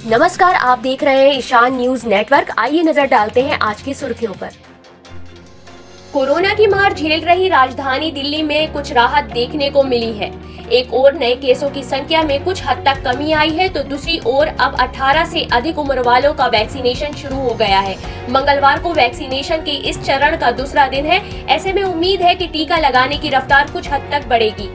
नमस्कार, आप देख रहे हैं ईशान न्यूज नेटवर्क। आइए नजर डालते हैं आज की सुर्खियों पर। कोरोना की मार झेल रही राजधानी दिल्ली में कुछ राहत देखने को मिली है। एक ओर नए केसों की संख्या में कुछ हद तक कमी आई है, तो दूसरी ओर अब 18 से अधिक उम्र वालों का वैक्सीनेशन शुरू हो गया है। मंगलवार को वैक्सीनेशन के इस चरण का दूसरा दिन है। ऐसे में उम्मीद है कि टीका लगाने की रफ्तार कुछ हद तक बढ़ेगी।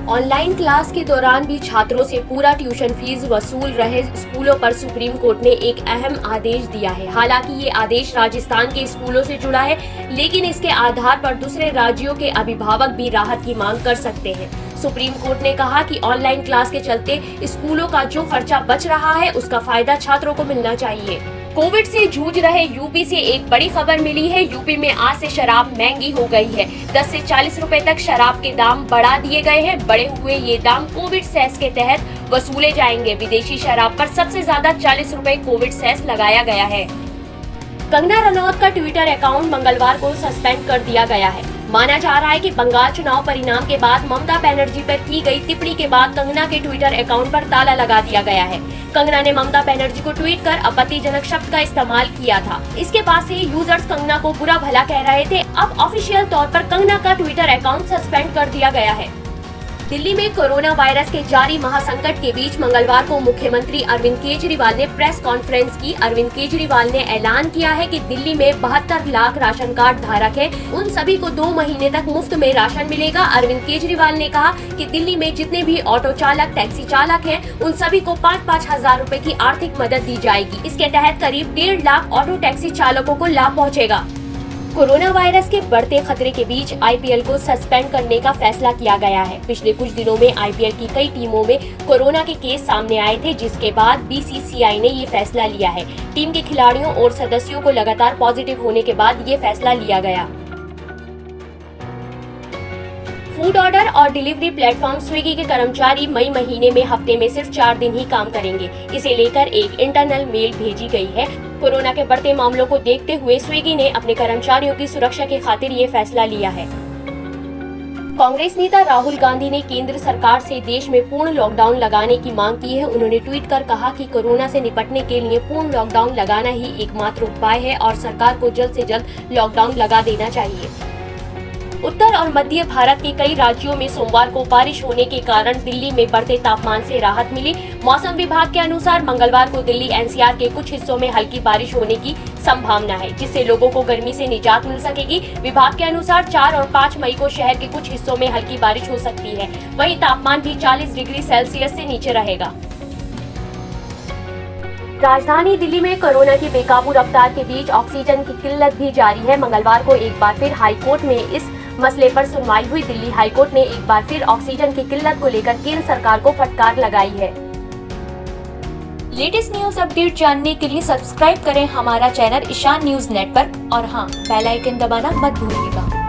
ऑनलाइन क्लास के दौरान भी छात्रों से पूरा ट्यूशन फीस वसूल रहे स्कूलों पर सुप्रीम कोर्ट ने एक अहम आदेश दिया है। हालांकि ये आदेश राजस्थान के स्कूलों से जुड़ा है, लेकिन इसके आधार पर दूसरे राज्यों के अभिभावक भी राहत की मांग कर सकते हैं। सुप्रीम कोर्ट ने कहा कि ऑनलाइन क्लास के चलते स्कूलों का जो खर्चा बच रहा है, उसका फायदा छात्रों को मिलना चाहिए। कोविड से जूझ रहे यूपी से एक बड़ी खबर मिली है। यूपी में आज से शराब महंगी हो गई है। 10 से 40 रुपए तक शराब के दाम बढ़ा दिए गए हैं। बढ़े हुए ये दाम कोविड सेस के तहत वसूले जाएंगे। विदेशी शराब पर सबसे ज्यादा 40 रुपए कोविड सेस लगाया गया है। कंगना रनौत का ट्विटर अकाउंट मंगलवार को सस्पेंड कर दिया गया है। माना जा रहा है कि बंगाल चुनाव परिणाम के बाद ममता बनर्जी पर की गई टिप्पणी के बाद कंगना के ट्विटर अकाउंट पर ताला लगा दिया गया है। कंगना ने ममता बनर्जी को ट्वीट कर आपत्तिजनक शब्द का इस्तेमाल किया था। इसके बाद से यूजर्स कंगना को बुरा भला कह रहे थे। अब ऑफिशियल तौर पर कंगना का ट्विटर अकाउंट सस्पेंड कर दिया गया है। दिल्ली में कोरोना वायरस के जारी महासंकट के बीच मंगलवार को मुख्यमंत्री अरविंद केजरीवाल ने प्रेस कॉन्फ्रेंस की। अरविंद केजरीवाल ने ऐलान किया है कि दिल्ली में 72 लाख राशन कार्ड धारक हैं। उन सभी को 2 महीने तक मुफ्त में राशन मिलेगा। अरविंद केजरीवाल ने कहा कि दिल्ली में जितने भी ऑटो चालक, टैक्सी चालक हैं, उन सभी को 5-5 हजार रुपए की आर्थिक मदद दी जाएगी। इसके तहत करीब 1.5 लाख ऑटो टैक्सी चालकों को लाभ पहुँचेगा। कोरोना वायरस के बढ़ते खतरे के बीच आईपीएल को सस्पेंड करने का फैसला किया गया है। पिछले कुछ दिनों में आईपीएल की कई टीमों में कोरोना के केस सामने आए थे, जिसके बाद बीसीसीआई ने ये फैसला लिया है। टीम के खिलाड़ियों और सदस्यों को लगातार पॉजिटिव होने के बाद ये फैसला लिया गया। फूड ऑर्डर और डिलीवरी प्लेटफॉर्म स्विगी के कर्मचारी मई महीने में हफ्ते में सिर्फ 4 दिन ही काम करेंगे। इसे लेकर एक इंटरनल मेल भेजी गई है। कोरोना के बढ़ते मामलों को देखते हुए स्विगी ने अपने कर्मचारियों की सुरक्षा की खातिर ये फैसला लिया है। कांग्रेस नेता राहुल गांधी ने केंद्र सरकार से देश में पूर्ण लॉकडाउन लगाने की मांग की है। उन्होंने ट्वीट कर कहा कि कोरोना से निपटने के लिए पूर्ण लॉकडाउन लगाना ही एकमात्र उपाय है और सरकार को जल्द से जल्द लॉकडाउन लगा देना चाहिए। उत्तर और मध्य भारत के कई राज्यों में सोमवार को बारिश होने के कारण दिल्ली में बढ़ते तापमान से राहत मिली। मौसम विभाग के अनुसार मंगलवार को दिल्ली एनसीआर के कुछ हिस्सों में हल्की बारिश होने की संभावना है, जिससे लोगों को गर्मी से निजात मिल सकेगी। विभाग के अनुसार 4 और 5 मई को शहर के कुछ हिस्सों में हल्की बारिश हो सकती है। वहीं तापमान भी 40 डिग्री सेल्सियस से नीचे रहेगा। राजधानी दिल्ली में कोरोना की बेकाबू रफ्तार के बीच ऑक्सीजन की किल्लत भी जारी है। मंगलवार को एक बार फिर हाईकोर्ट में इस मसले पर सुनवाई हुई। दिल्ली हाईकोर्ट ने एक बार फिर ऑक्सीजन की किल्लत को लेकर केंद्र सरकार को फटकार लगाई है। लेटेस्ट न्यूज अपडेट जानने के लिए सब्सक्राइब करें हमारा चैनल ईशान न्यूज नेटवर्क और हाँ, बेल आइकन दबाना मत भूलिएगा।